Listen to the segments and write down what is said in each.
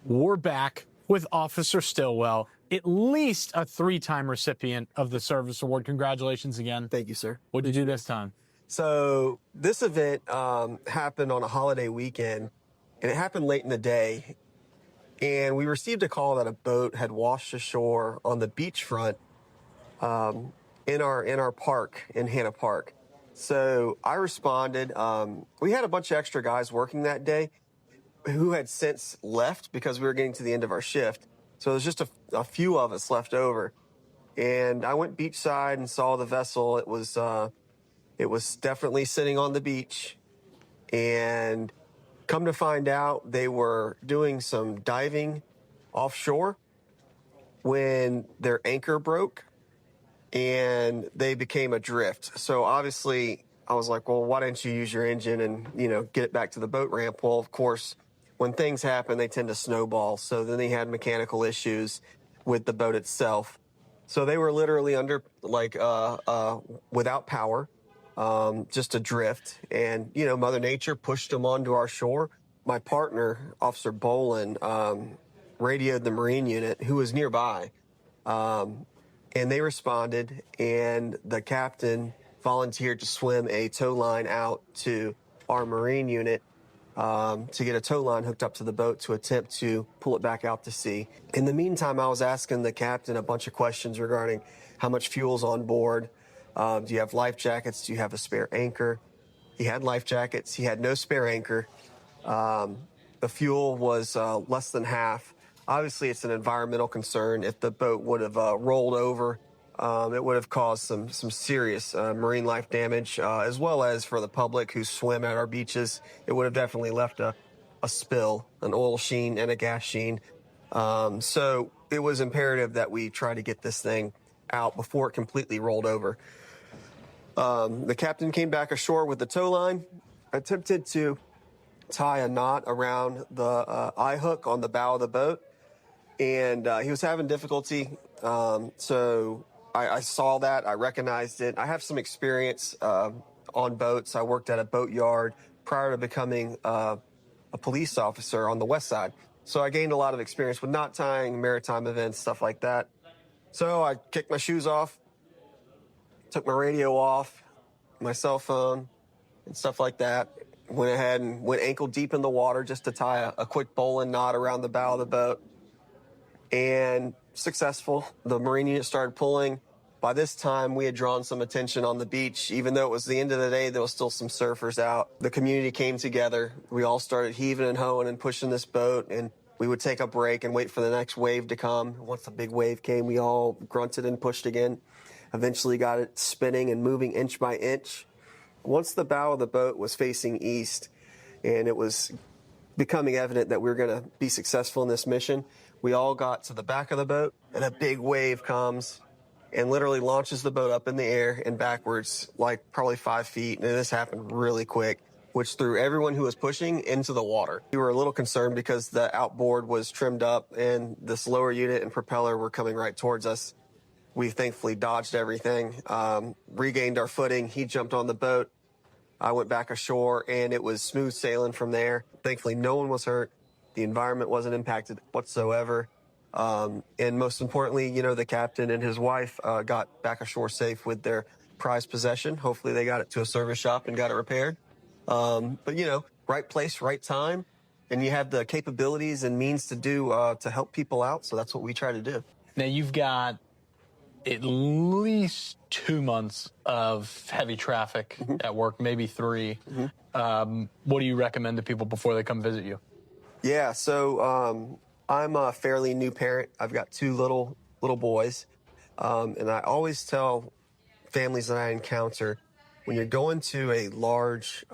We're back with Officer Stillwell, at least a 3-time recipient of the Service Award. Congratulations again. Thank you, sir. What did you do this time? So this event happened on a holiday weekend, and it happened late in the day. And we received a call that a boat had washed ashore on the beachfront in our park in Hannah Park. So I responded. We had a bunch of extra guys working that day who had since left because we were getting to the end of our shift. So there's just a few of us left over. And I went beachside and saw the vessel. It was definitely sitting on the beach. And come to find out, they were doing some diving offshore when their anchor broke and they became adrift. So obviously I was like, well, why didn't you use your engine and, get it back to the boat ramp? Well, of course, when things happen, they tend to snowball. So then they had mechanical issues with the boat itself. So they were literally under, without power, just adrift. And, Mother Nature pushed them onto our shore. My partner, Officer Bolin, radioed the Marine unit, who was nearby. And they responded, and the captain volunteered to swim a tow line out to our Marine unit to get a tow line hooked up to the boat to attempt to pull it back out to sea. In the meantime, I was asking the captain a bunch of questions regarding how much fuel's on board. Do you have life jackets? Do you have a spare anchor? He had life jackets. He had no spare anchor. The fuel was less than half. Obviously, it's an environmental concern. If the boat would have rolled over, it would have caused some serious marine life damage, as well as for the public who swim at our beaches. It would have definitely left a spill, an oil sheen and a gas sheen. So it was imperative that we try to get this thing out before it completely rolled over. The captain came back ashore with the tow line, attempted to tie a knot around the eye hook on the bow of the boat, and he was having difficulty. So I saw that. I recognized it. I have some experience on boats. I worked at a boat yard prior to becoming a police officer on the west side. So I gained a lot of experience with knot tying, maritime events, stuff like that. So I kicked my shoes off, took my radio off, my cell phone, and stuff like that. Went ahead and went ankle deep in the water just to tie a quick bowline knot around the bow of the boat. And successful. The Marine unit started pulling. By this time, we had drawn some attention on the beach. Even though it was the end of the day, there was still some surfers out. The community came together. We all started heaving and hoeing and pushing this boat, and we would take a break and wait for the next wave to come. Once the big wave came, we all grunted and pushed again. Eventually got it spinning and moving inch by inch. Once the bow of the boat was facing east and it was becoming evident that we were going to be successful in this mission, we all got to the back of the boat, and a big wave comes and literally launches the boat up in the air and backwards, like probably 5 feet. And this happened really quick, which threw everyone who was pushing into the water. We were a little concerned because the outboard was trimmed up and this lower unit and propeller were coming right towards us. We thankfully dodged everything, regained our footing. He jumped on the boat. I went back ashore, and it was smooth sailing from there. Thankfully, no one was hurt. The environment wasn't impacted whatsoever. And most importantly, the captain and his wife got back ashore safe with their prized possession. Hopefully they got it to a service shop and got it repaired. But right place, right time. And you have the capabilities and means to do to help people out. So that's what we try to do. Now, you've got at least 2 months of heavy traffic at work, maybe 3. What do you recommend to people before they come visit you? Yeah, so I'm a fairly new parent. I've got 2 little boys. And I always tell families that I encounter, when you're going to a large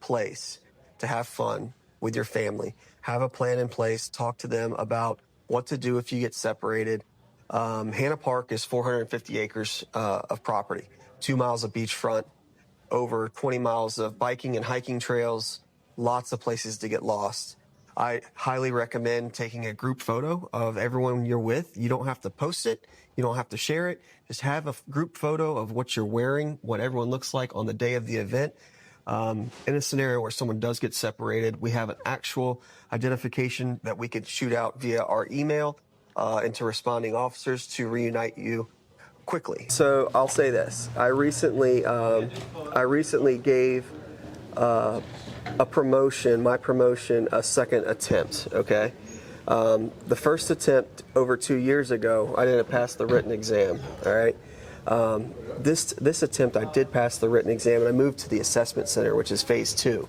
place to have fun with your family, have a plan in place, talk to them about what to do if you get separated. Hannah Park is 450 acres of property, 2 miles of beachfront, over 20 miles of biking and hiking trails, lots of places to get lost. I highly recommend taking a group photo of everyone you're with. You don't have to post it. You don't have to share it. Just have a group photo of what you're wearing, what everyone looks like on the day of the event. In a scenario where someone does get separated, we have an actual identification that we could shoot out via our email and to responding officers to reunite you quickly. So I'll say this: I recently gave my promotion, a second attempt. Okay, the first attempt over 2 years ago, I didn't pass the written exam. All right. This attempt, I did pass the written exam, and I moved to the assessment center, which is phase 2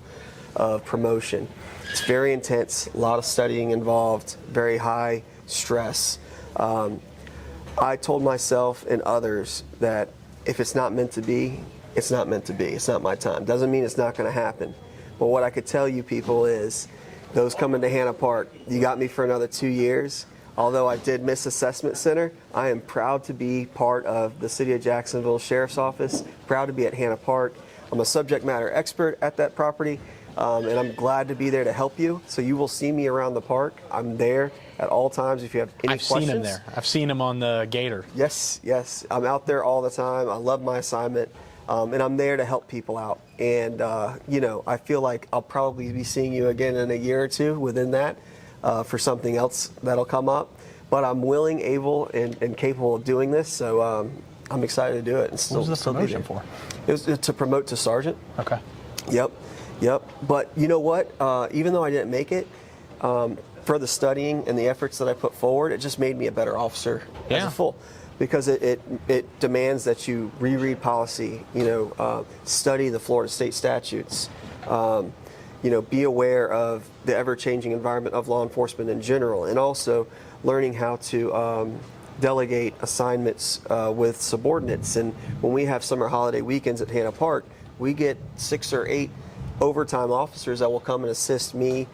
of promotion. It's very intense, a lot of studying involved, very high stress. I told myself and others that if it's not meant to be, it's not meant to be. It's not my time. Doesn't mean it's not going to happen. But what I could tell you people is, those coming to Hannah Park, you got me for another 2 years. Although I did miss assessment center, I am proud to be part of the City of Jacksonville Sheriff's Office, proud to be at Hannah Park. I'm a subject matter expert at that property, and I'm glad to be there to help you. So you will see me around the park. I'm there at all times if you have any questions. I've seen him there. I've seen him on the Gator. Yes, yes. I'm out there all the time. I love my assignment, and I'm there to help people out. And, I feel like I'll probably be seeing you again in a year or two within that. For something else that'll come up, but I'm willing, able, and capable of doing this, so I'm excited to do it. And still, what was the promotion for? It was to promote to sergeant. Okay. Yep. But you know what? Even though I didn't make it, for the studying and the efforts that I put forward, it just made me a better officer as a full. Because it demands that you reread policy, study the Florida state statutes. Be aware of the ever-changing environment of law enforcement in general, and also learning how to delegate assignments with subordinates. And when we have summer holiday weekends at Hannah Park, we get 6 or 8 overtime officers that will come and assist me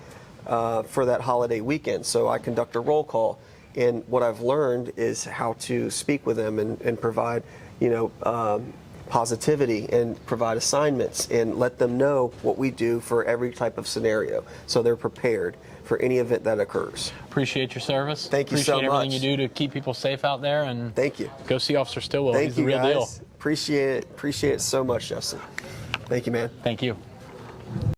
for that holiday weekend. So I conduct a roll call, and what I've learned is how to speak with them and provide, positivity and provide assignments and let them know what we do for every type of scenario, so they're prepared for any event that occurs. Appreciate your service. Thank you so much. Appreciate everything you do to keep people safe out there, and thank you. Go see Officer Stillwell. Thank He's you, the real guys. deal. Appreciate it so much, Justin. Thank you, man. Thank you.